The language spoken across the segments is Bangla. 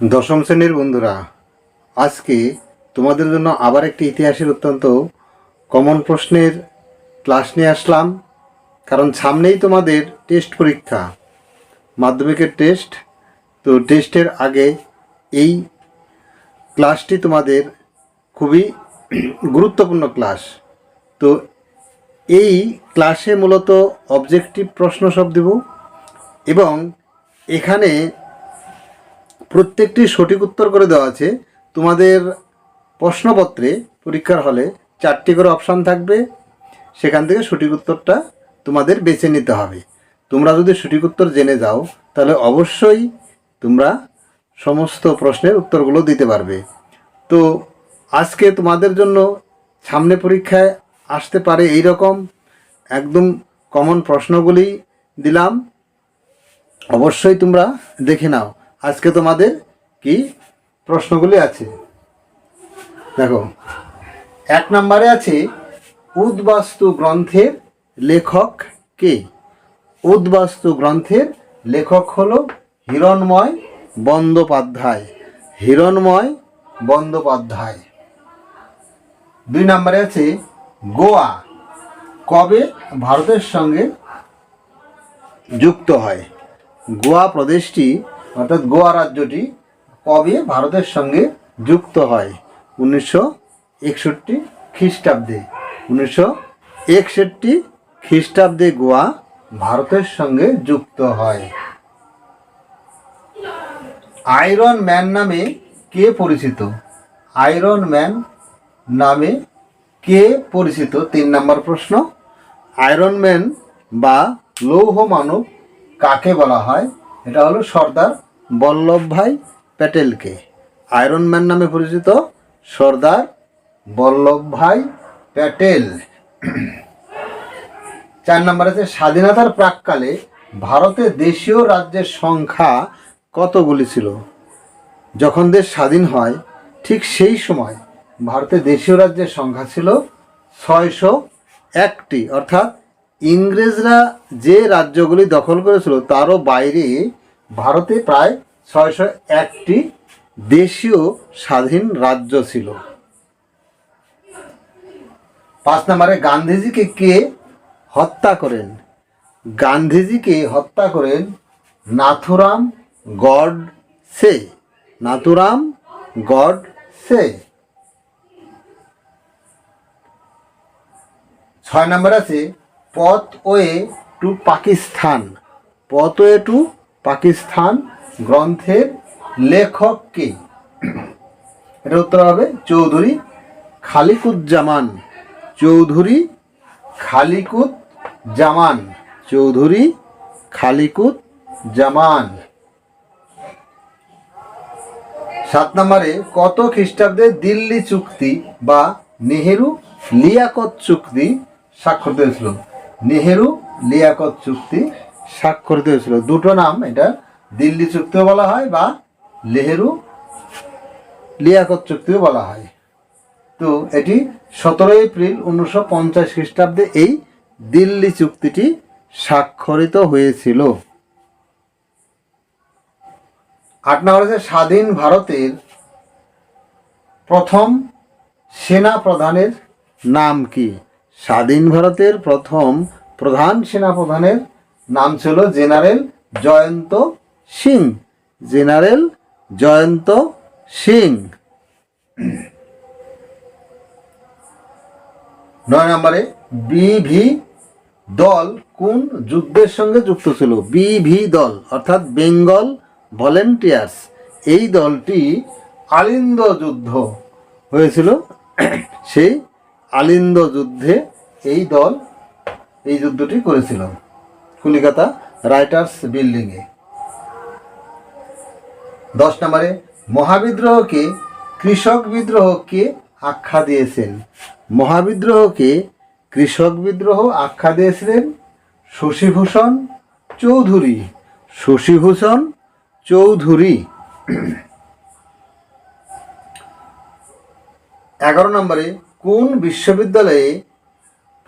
দশম শ্রেণীর বন্ধুরা, আজকে তোমাদের জন্য আবার একটি ইতিহাসের অত্যন্ত কমন প্রশ্নের ক্লাস নিয়ে আসলাম। কারণ সামনেই তোমাদের টেস্ট পরীক্ষা, মাধ্যমিকের টেস্ট। তো টেস্টের আগে এই ক্লাসটি তোমাদের খুবই গুরুত্বপূর্ণ ক্লাস। তো এই ক্লাসে মূলত অবজেক্টিভ প্রশ্ন সব দেব এবং এখানে প্রত্যেকটি সঠিক উত্তর করে দেওয়া আছে। তোমাদের প্রশ্নপত্রে পরীক্ষার হলে 4টি করে অপশান থাকবে, সেখান থেকে সঠিক উত্তরটা তোমাদের বেছে নিতে হবে। তোমরা যদি সঠিক উত্তর জেনে যাও তাহলে অবশ্যই তোমরা সমস্ত প্রশ্নের উত্তরগুলো দিতে পারবে। তো আজকে তোমাদের জন্য সামনে পরীক্ষায় আসতে পারে এই রকম একদম কমন প্রশ্নগুলি দিলাম, অবশ্যই তোমরা দেখে নাও। আজকে তোমাদের কি প্রশ্নগুলি আছে দেখো। 1 নম্বরে আছে, উদ্বাস্তু গ্রন্থের লেখক কে? উদ্বাস্তু গ্রন্থের লেখক হলো হিরণময় বন্দ্যোপাধ্যায়। হিরণময় বন্দ্যোপাধ্যায়। 2 নম্বরে আছে, গোয়া কবে ভারতের সঙ্গে যুক্ত হয়? গোয়া প্রদেশটি অর্থাৎ গোয়া রাজ্যটি কবে ভারতের সঙ্গে যুক্ত হয়? 1961 খ্রিস্টাব্দে। 1961 খ্রিস্টাব্দে গোয়া ভারতের সঙ্গে যুক্ত হয়। আয়রন ম্যান নামে কে পরিচিত? আয়রন ম্যান নামে কে পরিচিত? 3 নম্বর প্রশ্ন। আয়রন ম্যান বা লৌহ মানব কাকে বলা হয়? এটা হলো সর্দার বল্লভভাই প্যাটেলকে। আয়রন ম্যান নামে পরিচিত সর্দার বল্লভভাই প্যাটেল। 4 নম্বর আছে, স্বাধীনতার প্রাক্কালে ভারতে দেশীয় রাজ্যের সংখ্যা কতগুলি ছিল? যখন দেশ স্বাধীন হয় ঠিক সেই সময় ভারতে দেশীয় রাজ্যের সংখ্যা ছিল 601টি। অর্থাৎ ইংরেজরা যে রাজ্যগুলি দখল করেছিল তারও বাইরে ভারতে প্রায় 601টি দেশীয় স্বাধীন রাজ্য ছিল। 5 নম্বরে, গান্ধীজিকে কে হত্যা করেন? গান্ধীজিকে হত্যা করেন নাথুরাম গডসে। নাথুরাম গডসে। 6 নম্বর আছে, pathway to Pakistan. Pathway to Pakistan গ্রন্থের লেখক কে? এটা উত্তর হবে চৌধুরী খালিকুজ্জামান। চৌধুরী খালিকুজ্জামান। চৌধুরী খালিকুজ্জামান। 7 নম্বরে, কত খ্রিস্টাব্দে দিল্লি চুক্তি বা নেহেরু লিয়াকত চুক্তি স্বাক্ষরিত হয়েছিল? নেহেরু লিয়াকত চুক্তি স্বাক্ষরিত হয়েছিল। দুটো নাম, এটা দিল্লি চুক্তিও বলা হয় বা নেহেরু লিয়াকত চুক্তিও বলা হয়। তো এটি 17 এপ্রিল 1950 খ্রিস্টাব্দে এই দিল্লি চুক্তিটি স্বাক্ষরিত হয়েছিল। 8 নম্বর আছে, স্বাধীন ভারতের প্রথম সেনা প্রধানের নাম কি? স্বাধীন ভারতের প্রথম প্রধান সেনা প্রধানের নাম ছিল জেনারেল জয়ন্ত সিং। জেনারেল জয়ন্ত সিং। 9 নম্বরে, বিভি দল কোন যুদ্ধের সঙ্গে যুক্ত ছিল? বিভি দল অর্থাৎ বেঙ্গল ভলেন্টিয়ার্স। এই দলটি আলিন্দ যুদ্ধ হয়েছিল, সেই আলিন্দ যুদ্ধে এই দল এই যুদ্ধটি করেছিল কলিকাতা রাইটার্স বিল্ডিংয়ে। 10 নম্বরে, মহাবিদ্রোহকে কৃষক বিদ্রোহকে আখ্যা দিয়েছেন? মহাবিদ্রোহকে কৃষক বিদ্রোহ আখ্যা দিয়েছিলেন শশীভূষণ চৌধুরী। শশীভূষণ চৌধুরী। 11 নম্বরে, কোন বিশ্ববিদ্যালয়ে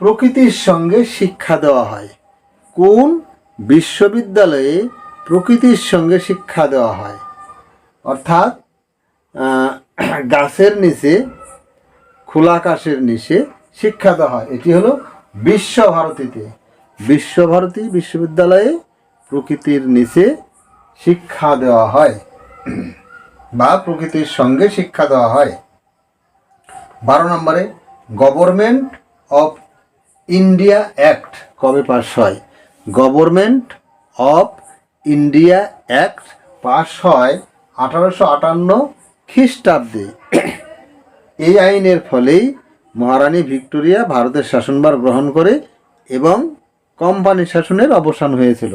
প্রকৃতির সঙ্গে শিক্ষা দেওয়া হয়? কোন বিশ্ববিদ্যালয়ে প্রকৃতির সঙ্গে শিক্ষা দেওয়া হয়? অর্থাৎ গাছের নিচে, খোলা আকাশের নিচে শিক্ষা দেওয়া হয়। এটি হলো বিশ্বভারতীতে। বিশ্বভারতী বিশ্ববিদ্যালয়ে প্রকৃতির নিচে শিক্ষা দেওয়া হয় বা প্রকৃতির সঙ্গে শিক্ষা দেওয়া হয়। 12 নম্বরে গভর্নমেন্ট অফ ইন্ডিয়া অ্যাক্ট কবে পাস হয়? Government of India act pass হয় 1858 খ্রিস্টাব্দে। এই আইনের ফলেই মহারানী ভিক্টোরিয়া ভারতের শাসনভার গ্রহণ করে এবং কোম্পানি শাসনের অবসান হয়েছিল।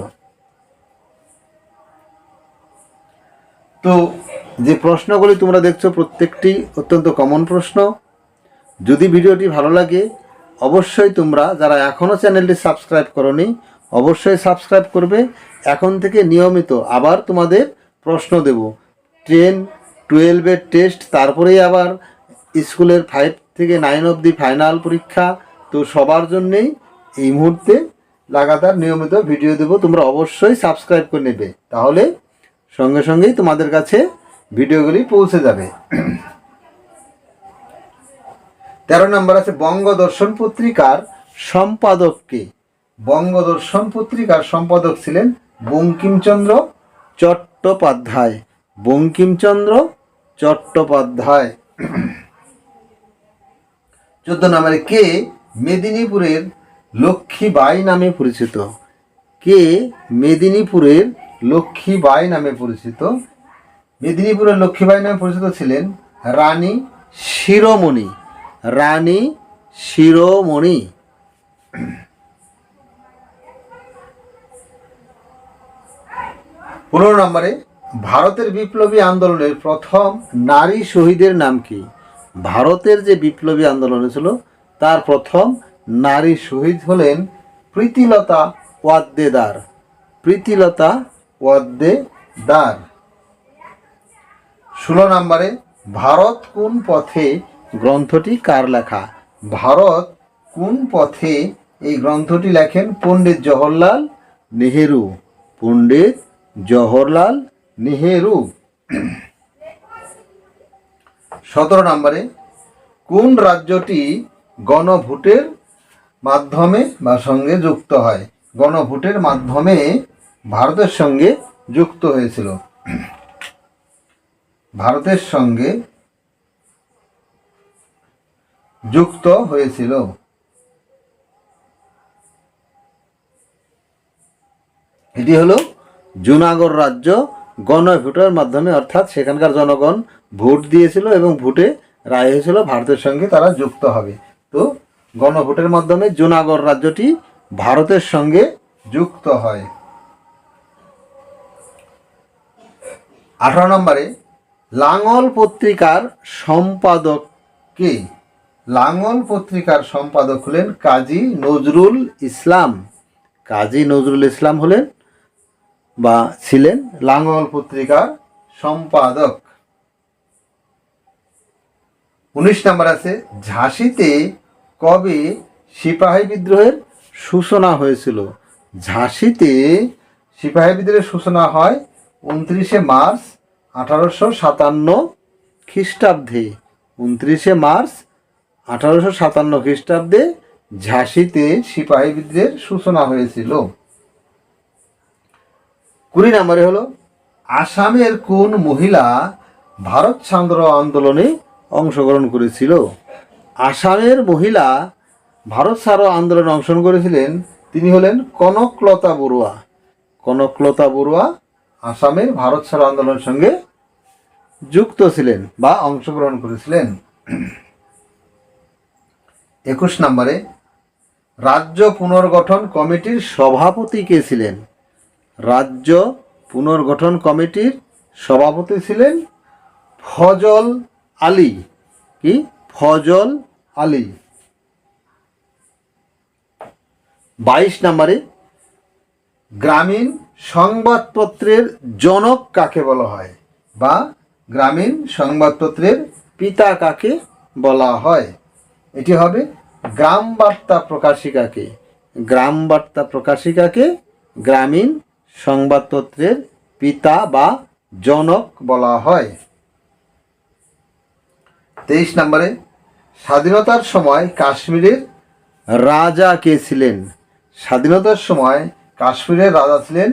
তো যে প্রশ্নগুলি তোমরা দেখছো প্রত্যেকটি অত্যন্ত কমন প্রশ্ন। যদি ভিডিওটি ভালো লাগে অবশ্যই তোমরা যারা এখনও চ্যানেলটি সাবস্ক্রাইব করোনি অবশ্যই সাবস্ক্রাইব করবে। এখন থেকে নিয়মিত আবার তোমাদের প্রশ্ন দেব। 10, 12-এর টেস্ট, তারপরেই আবার স্কুলের 5 থেকে 9 অবধি ফাইনাল পরীক্ষা। তো সবার জন্যেই এই মুহূর্তে লাগাতার নিয়মিত ভিডিও দেব। তোমরা অবশ্যই সাবস্ক্রাইব করে নেবে, তাহলে সঙ্গে সঙ্গেই তোমাদের কাছে ভিডিওগুলি পৌঁছে যাবে। 13 নম্বর আছে বঙ্গদর্শন পত্রিকার সম্পাদক কে? বঙ্গদর্শন পত্রিকার সম্পাদক ছিলেন বঙ্কিমচন্দ্র চট্টোপাধ্যায়। বঙ্কিমচন্দ্র চট্টোপাধ্যায়। 14 নম্বরে কে মেদিনীপুরের লক্ষ্মীবাঈ নামে পরিচিত? কে মেদিনীপুরের লক্ষ্মীবাঈ নামে পরিচিত? মেদিনীপুরের লক্ষ্মীবাঈ নামে পরিচিত ছিলেন রানী শিরোমণি। রানী শিরোমণি। 15 নম্বরে ভারতের বিপ্লবী আন্দোলনের প্রথম নারী শহীদের নাম কি? ভারতের যে বিপ্লবী আন্দোলন ছিল তার প্রথম নারী শহীদ হলেন প্রীতিলতা ওয়াদ্দেদার। প্রীতিলতা ওয়াদ্দেদার। 16 নম্বরে ভারত কোন পথে গ্রন্থটি কার লেখা? ভারত কোন পথে এই গ্রন্থটি লেখেন পণ্ডিত জওহরলাল নেহেরু। পণ্ডিত জওহরলাল নেহেরু। 17 নম্বরে কোন রাজ্যটি গণভোটের মাধ্যমে বা সঙ্গে যুক্ত হয়? গণভোটের মাধ্যমে ভারতের সঙ্গে যুক্ত হয়েছিল। ভারতের সঙ্গে যুক্ত হয়েছিল। এটি হলো জুনাগড় রাজ্য গণভোটের মাধ্যমে, অর্থাৎ সেখানকার জনগণ ভোট দিয়েছিল এবং ভোটে রায় হয়েছিল ভারতের সঙ্গে তারা যুক্ত হবে। তো গণভোটের মাধ্যমে জুনাগড় রাজ্যটি ভারতের সঙ্গে যুক্ত হয়। 18 নম্বরে লাঙল পত্রিকার সম্পাদক কে? লাঙল পত্রিকার সম্পাদক হলেন কাজী নজরুল ইসলাম। কাজী নজরুল ইসলাম হলেন বা ছিলেন লাঙল পত্রিকার সম্পাদক। 19 নম্বর আছে ঝাঁসিতে কবে সিপাহী বিদ্রোহের সূচনা হয়েছিল? ঝাঁসিতে সিপাহী বিদ্রোহের সূচনা হয় 29 মার্চ 1857 খ্রিস্টাব্দে। 29 মার্চ 1857 খ্রিস্টাব্দে ঝাঁসিতে সিপাহী বিদ্রোহের সূচনা হয়েছিল। 20 নম্বরে হলো আসামের কোন মহিলা ভারত ছাড়ো আন্দোলনে অংশগ্রহণ করেছিল? আসামের মহিলা ভারত ছাড়ো আন্দোলনে অংশগ্রহণ করেছিলেন, তিনি হলেন কনকলতা বড়ুয়া। কনকলতা বড়ুয়া আসামের ভারত ছাড়ো আন্দোলনের সঙ্গে যুক্ত ছিলেন বা অংশগ্রহণ করেছিলেন। 21 নম্বরে রাজ্য পুনর্গঠন কমিটির সভাপতি কে ছিলেন? রাজ্য পুনর্গঠন কমিটির সভাপতি ছিলেন ফজল আলী। কি? ফজল আলী। 22 নম্বরে গ্রামীণ সংবাদপত্রের জনক কাকে বলা হয় বা গ্রামীণ সংবাদপত্রের পিতা কাকে বলা হয়? এটি হবে গ্রাম বার্তা প্রকাশিকাকে। গ্রাম বার্তা প্রকাশিকাকে গ্রামীণ সংবাদপত্রের পিতা বা জনক বলা হয়। 23 নম্বরে স্বাধীনতার সময় কাশ্মীরের রাজা কে ছিলেন? স্বাধীনতার সময় কাশ্মীরের রাজা ছিলেন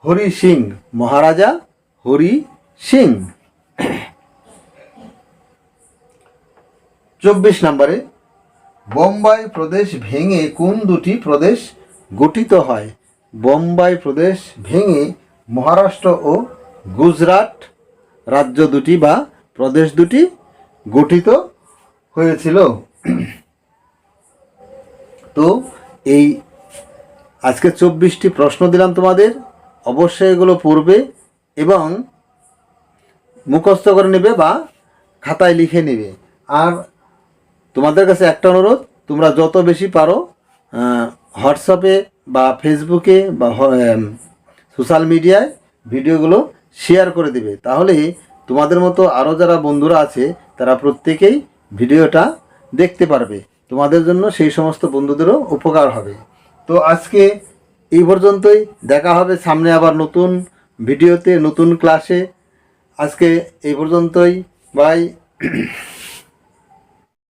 হরি সিং, মহারাজা হরি সিং। 24 নম্বরে বোম্বাই প্রদেশ ভেঙে কোন দুটি প্রদেশ গঠিত হয়? বোম্বাই প্রদেশ ভেঙে মহারাষ্ট্র ও গুজরাট রাজ্য দুটি বা প্রদেশ দুটি গঠিত হয়েছিল। তো এই আজকে 24টি প্রশ্ন দিলাম তোমাদের, অবশ্যই এগুলো পড়বে এবং মুখস্থ করে নেবে বা খাতায় লিখে নেবে। আর তোমাদের কাছে একটা অনুরোধ, তোমরা যত বেশি পারো হোয়াটসঅ্যাপে বা ফেসবুকে বা সোশ্যাল মিডিয়ায় ভিডিওগুলো শেয়ার করে দেবে, তাহলে তোমাদের মতো আরও যারা বন্ধুরা আছে তারা প্রত্যেকেই ভিডিওটা দেখতে পারবে, তোমাদের জন্য সেই সমস্ত বন্ধুদেরও উপকার হবে। তো আজকে এই পর্যন্তই, দেখা হবে সামনে আবার নতুন ভিডিওতে, নতুন ক্লাসে। আজকে এই পর্যন্তই, বাই।